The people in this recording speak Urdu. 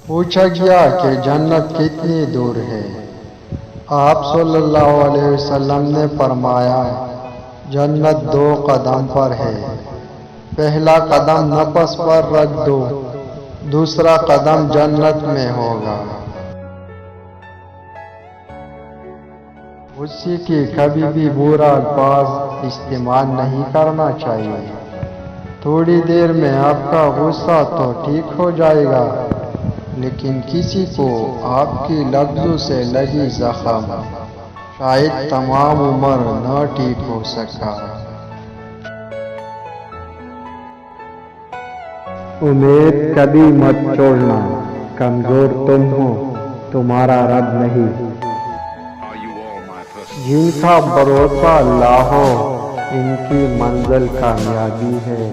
پوچھا گیا کہ جنت کتنی دور ہے؟ آپ صلی اللہ علیہ وسلم نے فرمایا، جنت 2 قدم پر ہے، پہلا قدم نفس پر رکھ دو، دوسرا قدم جنت میں ہوگا۔ غصے کے کبھی بھی برا الفاظ استعمال نہیں کرنا چاہیے۔ تھوڑی دیر میں آپ کا غصہ تو ٹھیک ہو جائے گا، لیکن کسی کو آپ کے لفظوں سے لگی زخم شاید تمام عمر نہ ٹھیک ہو سکا۔ امید کبھی مت چھوڑنا، کمزور تم ہو، تمہارا رب نہیں۔ جن کا بھروسہ اللہ ہو، ان کی منزل کامیابی ہے۔